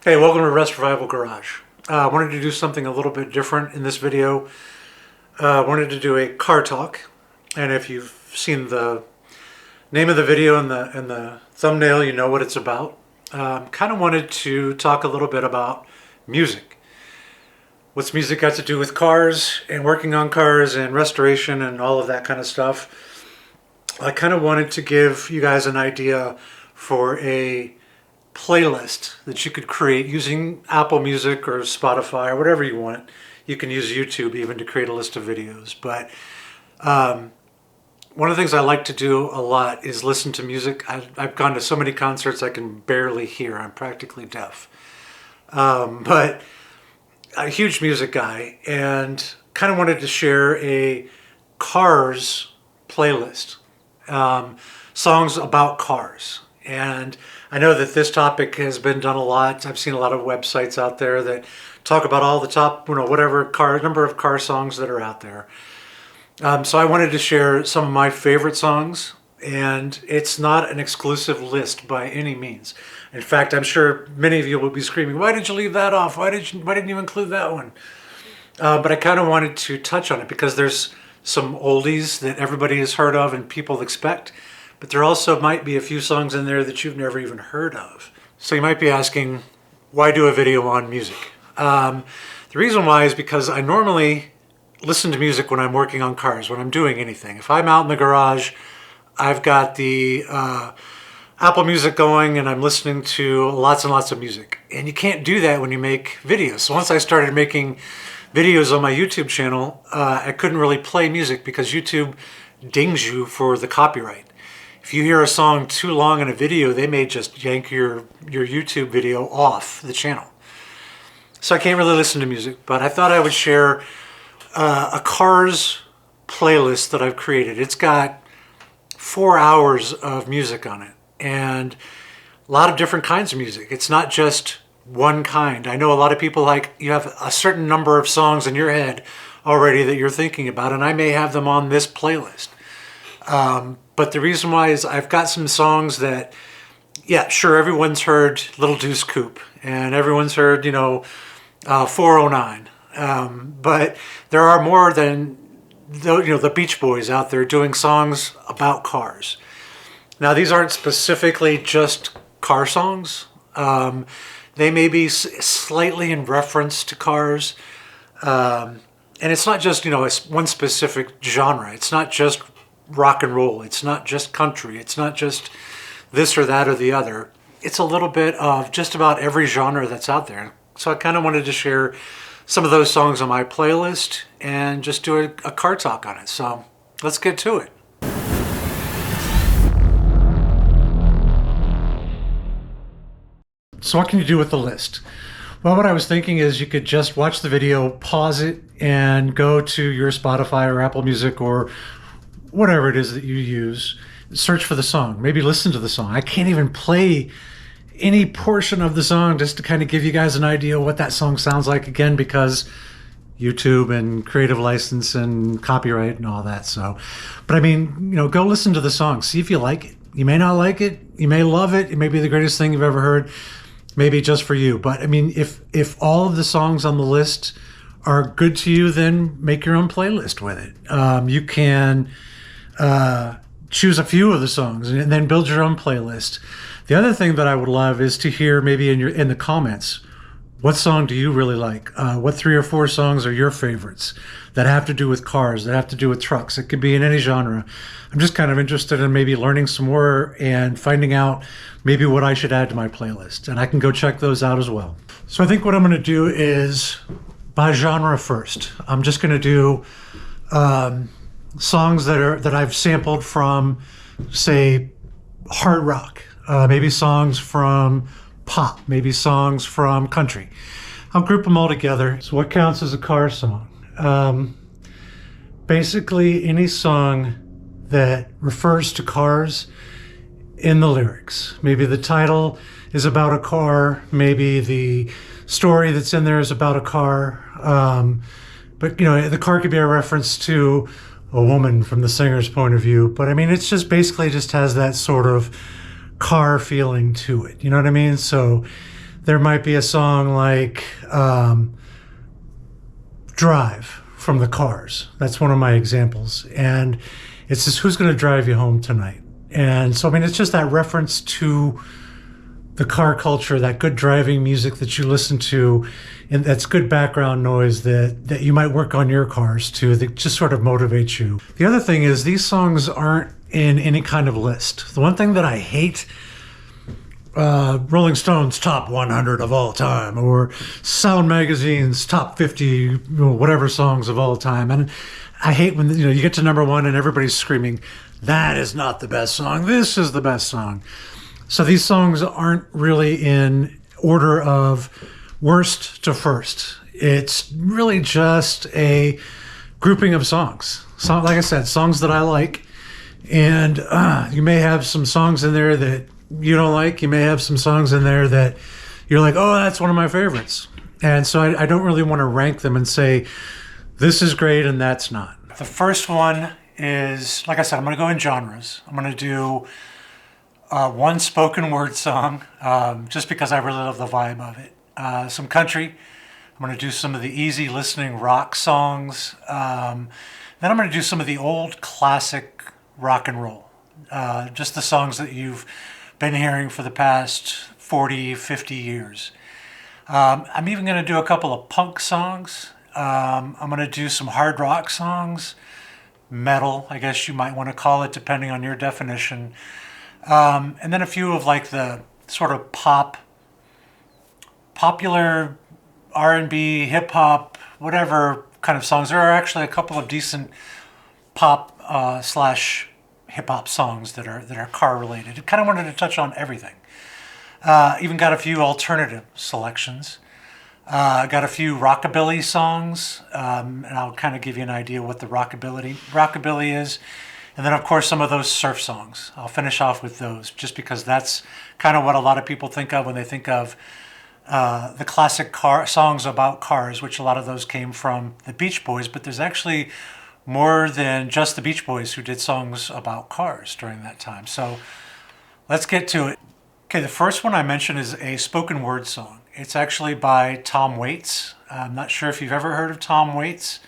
Hey, welcome to Rest Revival Garage. I wanted to do something a little bit different in this video. I wanted to do a car talk, and if you've seen the name of the video and the thumbnail, you know what it's about. Kind of wanted to talk a little bit about music. What's music got to do with cars and working on cars and restoration and all of that kind of stuff? I kind of wanted to give you guys an idea for a playlist that you could create using Apple Music or Spotify or whatever you want. You can use YouTube even to create a list of videos. But one of the things I like to do a lot is listen to music. I've gone to so many concerts I can barely hear. I'm practically deaf. But a huge music guy, and kind of wanted to share a cars playlist. Songs about cars. And I know that this topic has been done a lot. I've seen a lot of websites out there that talk about all the top, whatever number of car songs that are out there. So I wanted to share some of my favorite songs, and it's not an exclusive list by any means. In fact, I'm sure many of you will be screaming, "Why did you leave that off? Why didn't you include that one?" But I kind of wanted to touch on it because there's some oldies that everybody has heard of and people expect. But there also might be a few songs in there that you've never even heard of. So you might be asking, why do a video on music? The reason why is because I normally listen to music when I'm working on cars, when I'm doing anything. If I'm out in the garage, I've got the Apple Music going and I'm listening to lots and lots of music. And you can't do that when you make videos. So once I started making videos on my YouTube channel, I couldn't really play music because YouTube dings you for the copyright. If you hear a song too long in a video, they may just yank your YouTube video off the channel. So I can't really listen to music, but I thought I would share a Cars playlist that I've created. It's got 4 hours of music on it, and a lot of different kinds of music. It's not just one kind. I know a lot of people you have a certain number of songs in your head already that you're thinking about, and I may have them on this playlist. But the reason why is I've got some songs that, yeah, sure, everyone's heard Little Deuce Coupe, and everyone's heard, 409. But there are more than, the Beach Boys out there doing songs about cars. Now, these aren't specifically just car songs. They may be slightly in reference to cars. And it's not just, one specific genre. It's not just rock and roll. It's not just country. It's not just this or that or the other. It's a little bit of just about every genre that's out there. So I kind of wanted to share some of those songs on my playlist and just do a car talk on it. So let's get to it. So what can you do with the list? Well, what I was thinking is you could just watch the video, pause it, and go to your Spotify or Apple Music or whatever it is that you use, search for the song, maybe listen to the song. I can't even play any portion of the song just to kind of give you guys an idea of what that song sounds like, again, because YouTube and creative license and copyright and all that. So, but I mean, go listen to the song, see if you like it. You may not like it, you may love it, it may be the greatest thing you've ever heard, maybe just for you. But I mean, if all of the songs on the list are good to you, then make your own playlist with it. You can choose a few of the songs and then build your own playlist. The other thing that I would love is to hear maybe in the comments, what song do you really like? What 3 or 4 songs are your favorites that have to do with cars, that have to do with trucks? It could be in any genre. I'm just kind of interested in maybe learning some more and finding out maybe what I should add to my playlist. And I can go check those out as well. So I think what I'm going to do is by genre first. I'm just going to do songs that I've sampled from, say, hard rock, maybe songs from pop, maybe songs from country. I'll group them all together. So what counts as a car song? Basically any song that refers to cars in the lyrics. Maybe the title is about a car, maybe the story that's in there is about a car, but the car could be a reference to a woman from the singer's point of view. But I mean, it's just basically just has that sort of car feeling to it. You know what I mean? So there might be a song like Drive from the Cars. That's one of my examples. And it says, who's going to drive you home tonight? And so, I mean, it's just that reference to the car culture, that good driving music that you listen to, and that's good background noise that you might work on your cars to, that just sort of motivates you. The other thing is these songs aren't in any kind of list. The one thing that I hate, Rolling Stone's top 100 of all time, or Sound Magazine's top 50, whatever songs of all time. And I hate when you get to number one and everybody's screaming, that is not the best song, this is the best song. So these songs aren't really in order of worst to first. It's really just a grouping of songs. So, like I said, songs that I like. And you may have some songs in there that you don't like. You may have some songs in there that you're like, oh, that's one of my favorites. And so I don't really want to rank them and say, this is great and that's not. The first one is, like I said, I'm going to go in genres. I'm going to do one spoken word song, just because I really love the vibe of it. Some country. I'm going to do some of the easy listening rock songs. Then I'm going to do some of the old classic rock and roll. Just the songs that you've been hearing for the past 40, 50 years. I'm even going to do a couple of punk songs. I'm going to do some hard rock songs. Metal, I guess you might want to call it, depending on your definition. And then a few of like the sort of popular R&B, hip hop, whatever kind of songs. There are actually a couple of decent pop slash hip hop songs that are car related. I kind of wanted to touch on everything. Even got a few alternative selections. Got a few rockabilly songs, and I'll kind of give you an idea what the rockabilly is. And then, of course, some of those surf songs. I'll finish off with those, just because that's kind of what a lot of people think of when they think of the classic car songs about cars, which a lot of those came from the Beach Boys. But there's actually more than just the Beach Boys who did songs about cars during that time. So let's get to it. Okay, the first one I mentioned is a spoken word song. It's actually by Tom Waits. I'm not sure if you've ever heard of Tom Waits,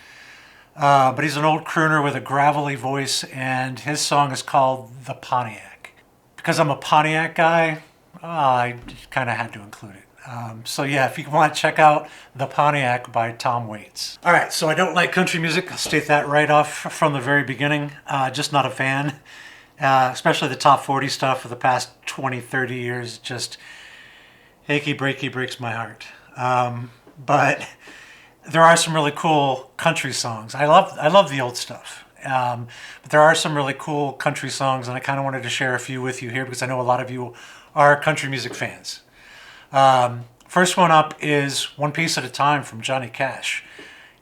but he's an old crooner with a gravelly voice, and his song is called The Pontiac. Because I'm a Pontiac guy, I kind of had to include it. So yeah, if you want to check out The Pontiac by Tom Waits. All right, so I don't like country music. I'll state that right off from the very beginning. Just not a fan. Especially the top 40 stuff for the past 20, 30 years, just achy breaky breaks my heart. But there are some really cool country songs. I love the old stuff. But there are some really cool country songs, and I kind of wanted to share a few with you here because I know a lot of you are country music fans. First one up is One Piece at a Time from Johnny Cash.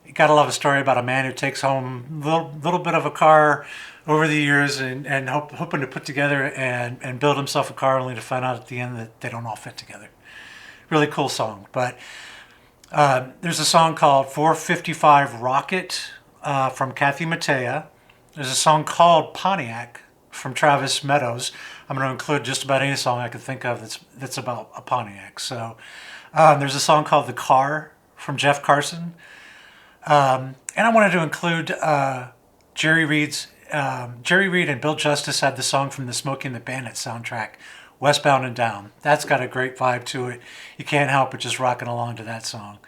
You gotta love a story about a man who takes home a little bit of a car over the years and hoping to put together and build himself a car, only to find out at the end that they don't all fit together. Really cool song. But there's a song called 455 Rocket from Kathy Mattea. There's a song called Pontiac from Travis Meadows. I'm going to include just about any song I could think of that's about a Pontiac. So there's a song called The Car from Jeff Carson. And I wanted to include Jerry Reed and Bill Justice had the song from the Smokey and the Bandit soundtrack, Westbound and Down. That's got a great vibe to it. You can't help but just rocking along to that song.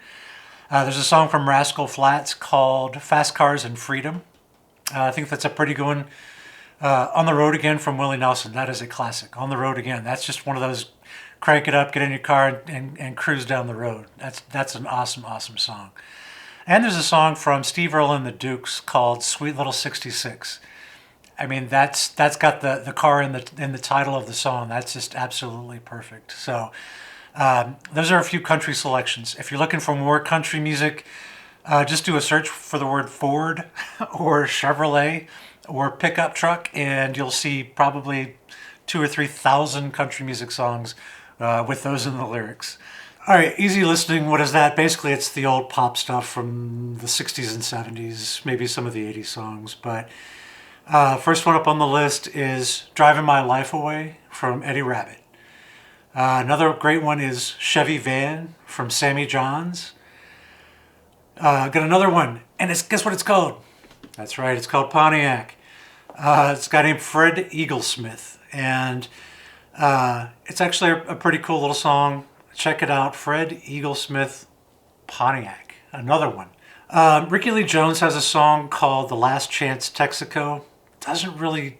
There's a song from Rascal Flatts called Fast Cars and Freedom. I think that's a pretty good one. On the Road Again from Willie Nelson. That is a classic. On the Road Again. That's just one of those crank it up, get in your car, and cruise down the road. That's an awesome, awesome song. And there's a song from Steve Earle and the Dukes called Sweet Little 66. I mean, that's got the car in the title of the song. That's just absolutely perfect. So those are a few country selections. If you're looking for more country music, just do a search for the word Ford or Chevrolet or pickup truck, and you'll see probably 2,000 or 3,000 country music songs with those in the lyrics. All right, easy listening. What is that? Basically, it's the old pop stuff from the 60s and 70s, maybe some of the 80s songs. But first one up on the list is Driving My Life Away from Eddie Rabbitt. Another great one is Chevy Van from Sammy John's. Got another one, and guess what it's called? That's right, it's called Pontiac. It's a guy named Fred Eaglesmith, and it's actually a pretty cool little song. Check it out, Fred Eaglesmith, Pontiac. Another one. Ricky Lee Jones has a song called "The Last Chance Texaco." Doesn't really,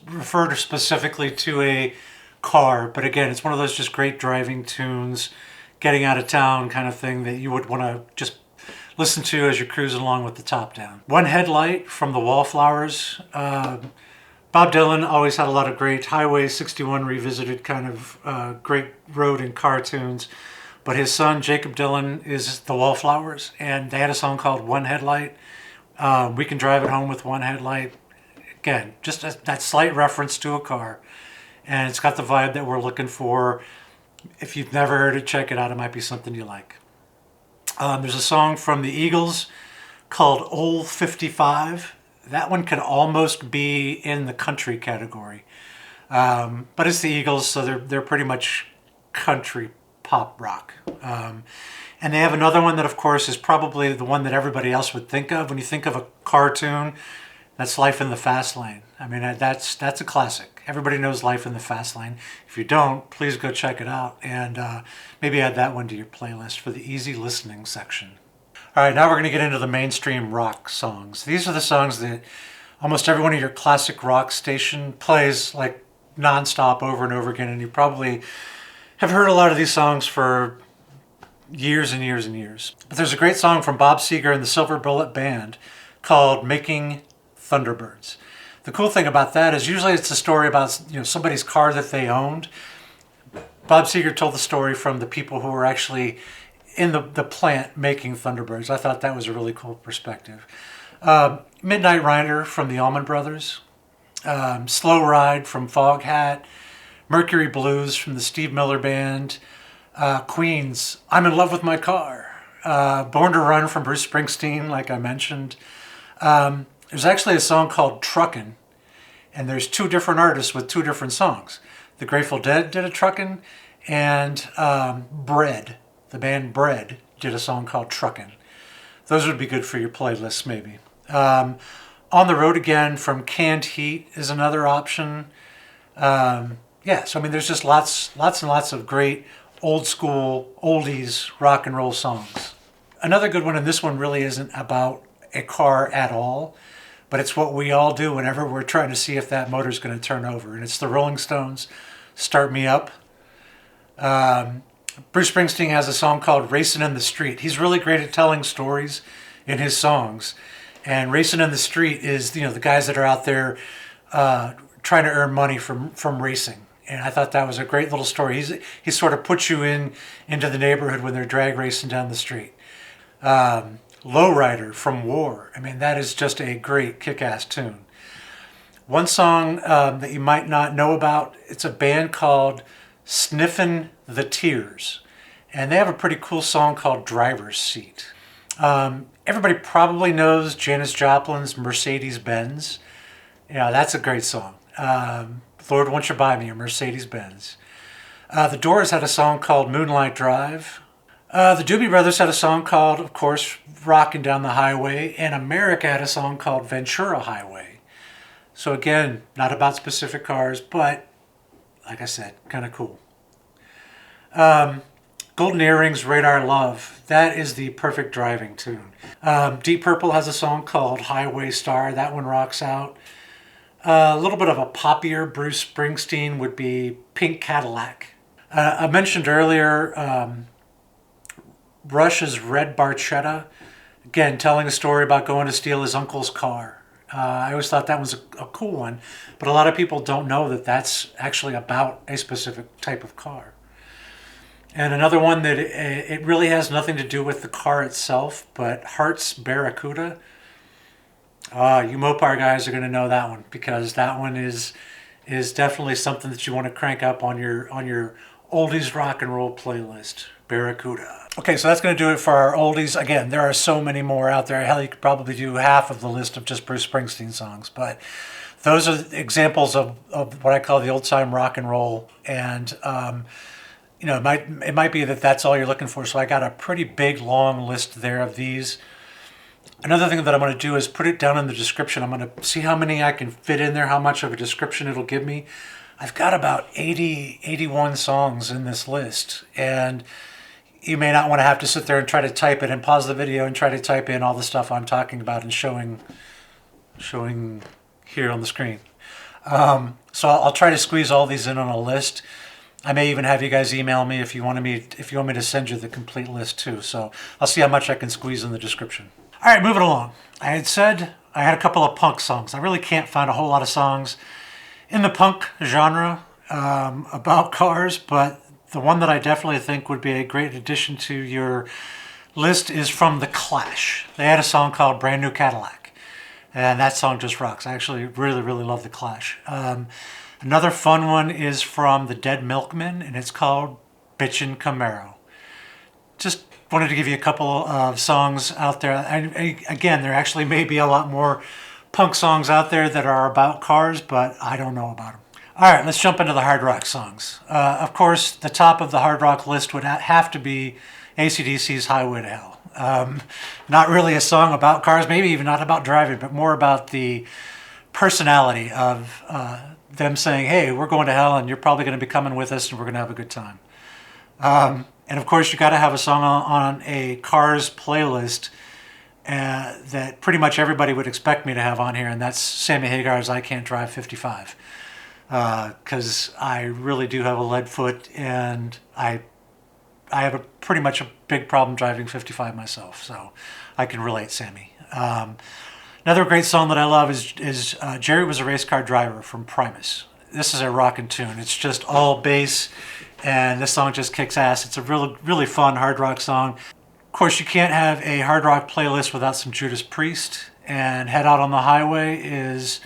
refer to specifically to a car, but again, it's one of those just great driving tunes, getting out of town kind of thing that you would want to just listen to as you're cruising along with the top down. One Headlight from the Wallflowers. Bob Dylan always had a lot of great Highway 61 revisited kind of great road and car tunes. But his son, Jacob Dylan, is the Wallflowers, and they had a song called One Headlight. We Can Drive It Home with One Headlight. Again, just that slight reference to a car. And it's got the vibe that we're looking for. If you've never heard it, check it out. It might be something you like. There's a song from the Eagles called Old 55. That one could almost be in the country category. But it's the Eagles, so they're pretty much country pop rock. And they have another one that, of course, is probably the one that everybody else would think of. When you think of a cartoon, that's Life in the Fast Lane. I mean, that's a classic. Everybody knows Life in the Fast Lane. If you don't, please go check it out and maybe add that one to your playlist for the easy listening section. All right, now we're going to get into the mainstream rock songs. These are the songs that almost every one of your classic rock station plays like nonstop over and over again, and you probably have heard a lot of these songs for years and years and years. But there's a great song from Bob Seger and the Silver Bullet Band called Making Thunderbirds. The cool thing about that is usually it's a story about somebody's car that they owned. Bob Seger told the story from the people who were actually in the plant making Thunderbirds. I thought that was a really cool perspective. Midnight Rider from the Allman Brothers. Slow Ride from Foghat. Mercury Blues from the Steve Miller Band. Queen's I'm in Love with My Car. Born to Run from Bruce Springsteen, like I mentioned. There's actually a song called Truckin', and there's two different artists with two different songs. The Grateful Dead did a Truckin', and Bread, the band Bread, did a song called Truckin'. Those would be good for your playlists, maybe. On the Road Again from Canned Heat is another option. So I mean, there's just lots and lots of great old school, oldies rock and roll songs. Another good one, and this one really isn't about a car at all, but it's what we all do whenever we're trying to see if that motor's going to turn over. And it's the Rolling Stones, Start Me Up. Bruce Springsteen has a song called Racing in the Street. He's really great at telling stories in his songs. And Racing in the Street is, the guys that are out there trying to earn money from racing. And I thought that was a great little story. He sort of puts you into the neighborhood when they're drag racing down the street. Lowrider from War. I mean, that is just a great kick-ass tune. One song that you might not know about, it's a band called Sniffin' the Tears. And they have a pretty cool song called Driver's Seat. Everybody probably knows Janis Joplin's Mercedes-Benz. Yeah, that's a great song. Lord, Won't You Buy Me a Mercedes-Benz. The Doors had a song called Moonlight Drive. The Doobie Brothers had a song called, of course, Rockin' Down the Highway, and America had a song called Ventura Highway. So again, not about specific cars, but, like I said, kind of cool. Golden Earrings, Radar Love. That is the perfect driving tune. Deep Purple has a song called Highway Star. That one rocks out. A little bit of a poppier Bruce Springsteen would be Pink Cadillac. I mentioned earlier Rush's Red Barchetta. Again, telling a story about going to steal his uncle's car. I always thought that was a cool one, but a lot of people don't know that that's actually about a specific type of car. And another one that it really has nothing to do with the car itself, but Heart's Barracuda. You Mopar guys are going to know that one, because that one is definitely something that you want to crank up on your oldies rock and roll playlist. Barracuda. Okay, so that's going to do it for our oldies. Again, there are so many more out there. Hell, you could probably do half of the list of just Bruce Springsteen songs, but those are examples of what I call the old-time rock and roll. And it might be that that's all you're looking for. So I got a pretty big, long list there of these. Another thing that I'm going to do is put it down in the description. I'm going to see how many I can fit in there, how much of a description it'll give me. I've got about 81 songs in this list, and you may not want to have to sit there and try to type it and pause the video and try to type in all the stuff I'm talking about and showing here on the screen. So I'll try to squeeze all these in on a list. I may even have you guys email me if you want me to send you the complete list too. So I'll see how much I can squeeze in the description. All right, moving along. I had said I had a couple of punk songs. I really can't find a whole lot of songs in the punk genre about cars, but the one that I definitely think would be a great addition to your list is from The Clash. They had a song called Brand New Cadillac, and that song just rocks. I actually really, really love The Clash. Another fun one is from the Dead Milkmen, and it's called Bitchin' Camaro. Just wanted to give you a couple of songs out there. Again, there actually may be a lot more punk songs out there that are about cars, but I don't know about them. All right, let's jump into the hard rock songs. Of course, the top of the hard rock list would have to be AC/DC's Highway to Hell. Not really a song about cars, maybe even not about driving, but more about the personality of them saying, hey, we're going to hell and you're probably going to be coming with us and we're going to have a good time. And of course, you got to have a song on a Cars playlist that pretty much everybody would expect me to have on here, and that's Sammy Hagar's I Can't Drive 55. Because I really do have a lead foot, and I have pretty much a big problem driving 55 myself, so I can relate, Sammy. Another great song that I love is Jerry Was a Race Car Driver from Primus. This is a rockin' tune. It's just all bass, and this song just kicks ass. It's a really, really fun hard rock song. Of course, you can't have a hard rock playlist without some Judas Priest, and Head Out on the Highway is...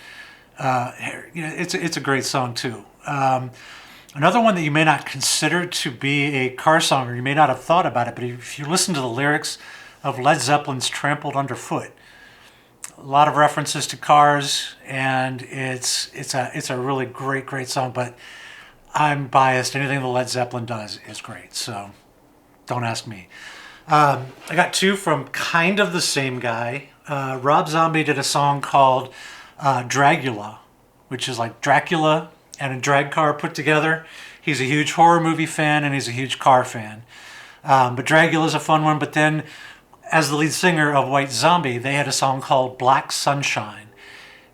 it's a great song too. Another one that you may not consider to be a car song, or you may not have thought about it, but if you listen to the lyrics of Led Zeppelin's Trampled Underfoot, a lot of references to cars, and it's a really great song. But I'm biased. Anything that Led Zeppelin does is great, so don't ask me. I got two from kind of the same guy. Rob Zombie did a song called Dragula, which is like Dracula and a drag car put together. He's a huge horror movie fan and he's a huge car fan. But Dragula is a fun one. But then, as the lead singer of White Zombie, they had a song called Black Sunshine,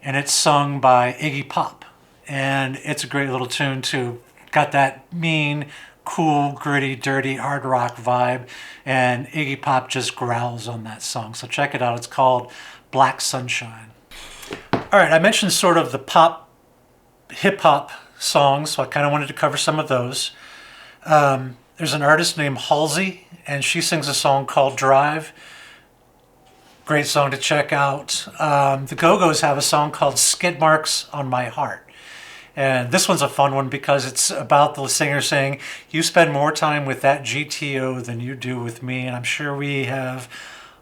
and it's sung by Iggy Pop, and it's a great little tune too. Got that mean, cool, gritty, dirty, hard rock vibe, and Iggy Pop just growls on that song. So check it out. It's called Black Sunshine. All right, I mentioned sort of the pop, hip-hop songs, so I kind of wanted to cover some of those. There's an artist named Halsey, and she sings a song called Drive. Great song to check out. The Go-Go's have a song called Skid Marks on My Heart. And this one's a fun one because it's about the singer saying, you spend more time with that GTO than you do with me. And I'm sure we have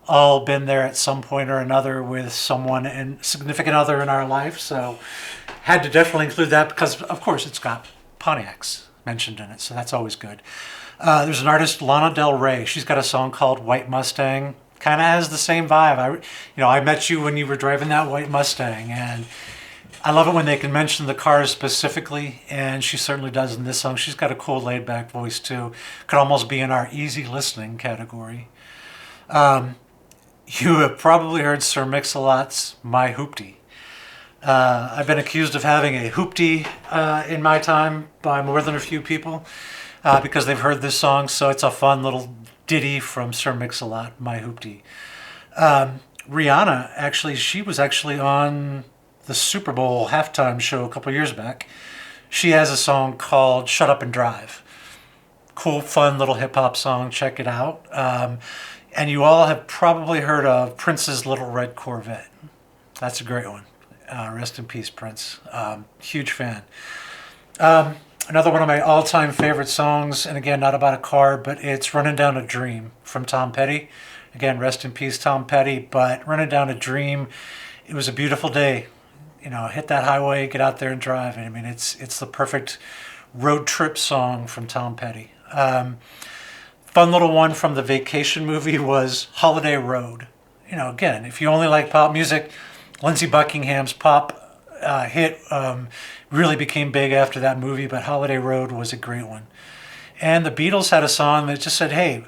all been there at some point or another with someone and significant other in our life. So had to definitely include that because, of course, it's got Pontiacs mentioned in it. So that's always good. There's an artist, Lana Del Rey. She's got a song called White Mustang. Kind of has the same vibe. I met you when you were driving that white Mustang, and I love it when they can mention the cars specifically, and she certainly does in this song. She's got a cool laid-back voice too. Could almost be in our easy listening category. You have probably heard Sir Mix-a-Lot's My Hoopty. I've been accused of having a hoopty in my time by more than a few people because they've heard this song, so it's a fun little ditty from Sir Mix-a-Lot, My Hoopty. Rihanna, actually, she was actually on the Super Bowl halftime show a couple years back. She has a song called Shut Up and Drive. Cool, fun little hip-hop song. Check it out. And you all have probably heard of Prince's Little Red Corvette. That's a great one. Rest in peace, Prince. Huge fan. Another one of my all-time favorite songs, and again, not about a car, but it's Running Down a Dream from Tom Petty. Again, rest in peace, Tom Petty, but Running Down a Dream, it was a beautiful day. Hit that highway, get out there and drive. I mean, it's the perfect road trip song from Tom Petty. Fun little one from the Vacation movie was Holiday Road. Again, if you only like pop music, Lindsey Buckingham's pop hit really became big after that movie, but Holiday Road was a great one. And the Beatles had a song that just said, hey,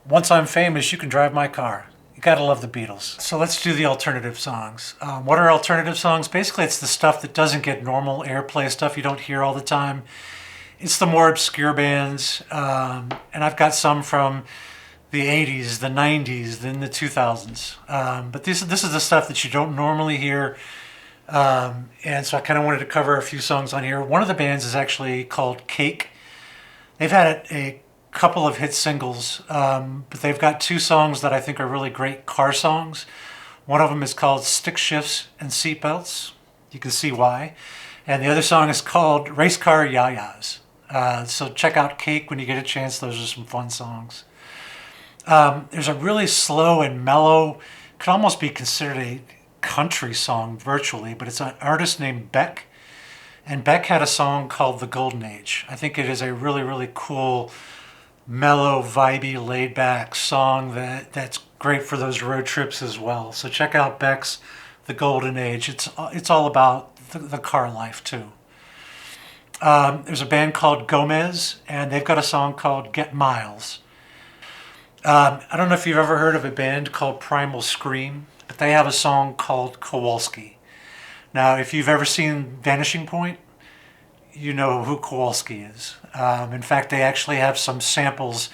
once I'm famous, you can drive my car. You gotta love the Beatles. So let's do the alternative songs. What are alternative songs? Basically, it's the stuff that doesn't get normal airplay, stuff you don't hear all the time. It's the more obscure bands, and I've got some from the 80s, the 90s, then the 2000s. But this is the stuff that you don't normally hear, and so I kind of wanted to cover a few songs on here. One of the bands is actually called Cake. They've had a couple of hit singles, but they've got two songs that I think are really great car songs. One of them is called Stick Shifts and Seatbelts. You can see why. And the other song is called Race Car Ya-Yas. So check out Cake when you get a chance. Those are some fun songs. There's a really slow and mellow, could almost be considered a country song virtually, but it's an artist named Beck. And Beck had a song called The Golden Age. I think it is a really, really cool, mellow, vibey, laid-back song that's great for those road trips as well. So check out Beck's The Golden Age. It's all about the car life too. There's a band called Gomez, and they've got a song called Get Miles. I don't know if you've ever heard of a band called Primal Scream, but they have a song called Kowalski. Now, if you've ever seen Vanishing Point, you know who Kowalski is. In fact, they actually have some samples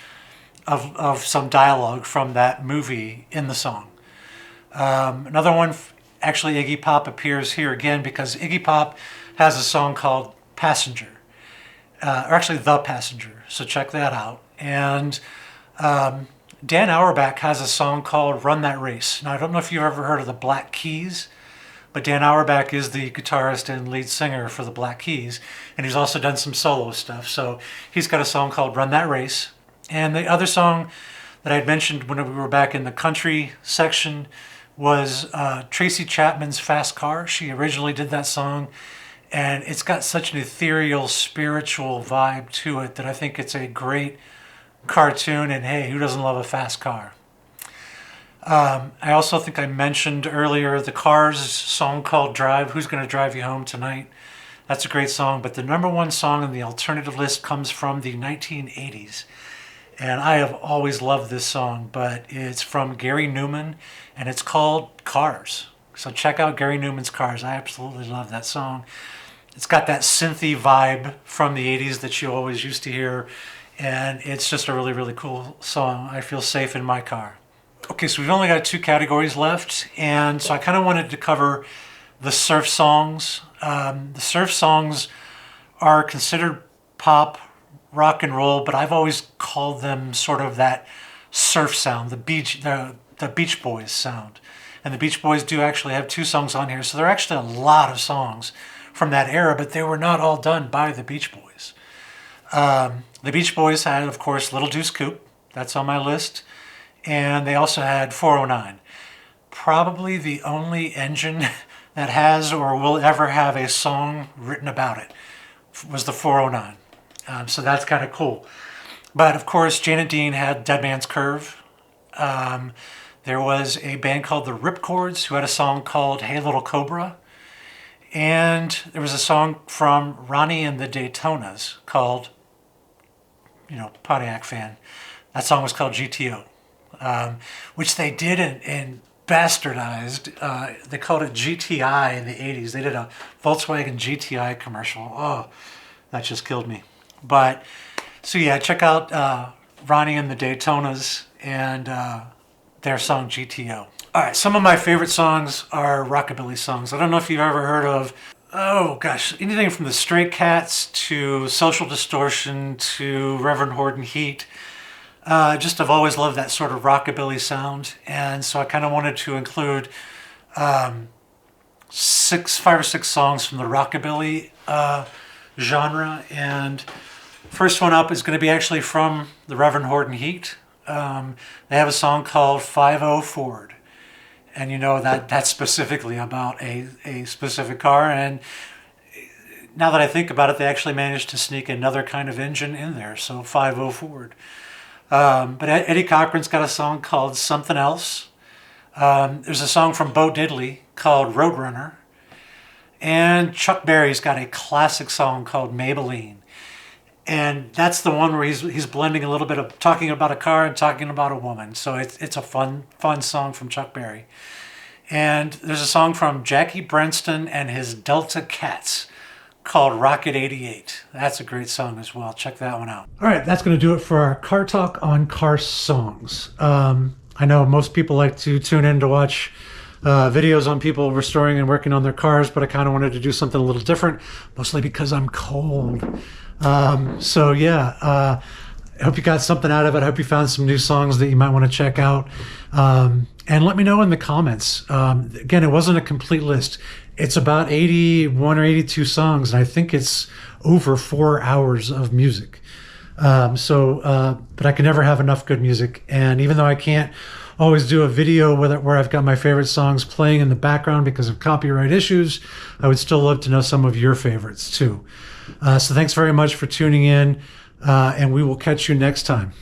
of some dialogue from that movie in the song. Another one, actually Iggy Pop appears here again because Iggy Pop has a song called Passenger, or actually The Passenger, so check that out. And Dan Auerback has a song called Run That Race. Now, I don't know if you've ever heard of the Black Keys, but Dan Auerback is the guitarist and lead singer for the Black Keys, and he's also done some solo stuff. So he's got a song called Run That Race. And the other song that I had mentioned when we were back in the country section was Tracy Chapman's Fast Car. She originally did that song, and it's got such an ethereal, spiritual vibe to it that I think it's a great cartoon, and hey, who doesn't love a fast car? I also think I mentioned earlier the Cars song called Drive. Who's Gonna Drive You Home Tonight? That's a great song, but the number one song on the alternative list comes from the 1980s. And I have always loved this song, but it's from Gary Numan, and it's called Cars. So check out Gary Numan's Cars. I absolutely love that song. It's got that synthy vibe from the 80s that you always used to hear, and it's just a really, really cool song. I feel safe in my car. Okay, so we've only got two categories left, and so I kind of wanted to cover the surf songs. The surf songs are considered pop, rock and roll, but I've always called them sort of that surf sound, the Beach Boys sound. And the Beach Boys do actually have two songs on here, so there are actually a lot of songs from that era, but they were not all done by the Beach Boys. The Beach Boys had, of course, Little Deuce Coupe. That's on my list. And they also had 409. Probably the only engine that has or will ever have a song written about it was the 409. So that's kind of cool. But of course, Janet Dean had Dead Man's Curve. There was a band called the Ripcords who had a song called Hey Little Cobra. And there was a song from Ronny and the Daytonas called, Pontiac fan. That song was called GTO. Which they did and bastardized. They called it GTI in the 80s. They did a Volkswagen GTI commercial. Oh, that just killed me. But, so yeah, check out Ronny and the Daytonas and their song GTO. All right, some of my favorite songs are Rockabilly songs. I don't know if you've ever heard of, anything from the Stray Cats to Social Distortion to Reverend Horton Heat. I've always loved that sort of rockabilly sound, and so I kind of wanted to include 5 or 6 songs from the rockabilly genre. And first one up is going to be actually from the Reverend Horton Heat. They have a song called 5-0 Ford, and that's specifically about a specific car. And now that I think about it, they actually managed to sneak another kind of engine in there, so 5.0 Ford. But Eddie Cochran's got a song called Something Else. There's a song from Bo Diddley called Roadrunner. And Chuck Berry's got a classic song called Maybellene. And that's the one where he's blending a little bit of talking about a car and talking about a woman. So it's a fun song from Chuck Berry. And there's a song from Jackie Brenston and his Delta Cats called Rocket 88. That's a great song as well. Check that one out. All right, that's going to do it for our Car Talk on Car Songs. I know most people like to tune in to watch videos on people restoring and working on their cars, but I kind of wanted to do something a little different, mostly because I'm cold. So yeah, I hope you got something out of it. I hope you found some new songs that you might want to check out. And let me know in the comments. Again, it wasn't a complete list. It's about 81 or 82 songs, and I think it's over 4 hours of music. But I can never have enough good music. And even though I can't always do a video where I've got my favorite songs playing in the background because of copyright issues, I would still love to know some of your favorites too. So thanks very much for tuning in, and we will catch you next time.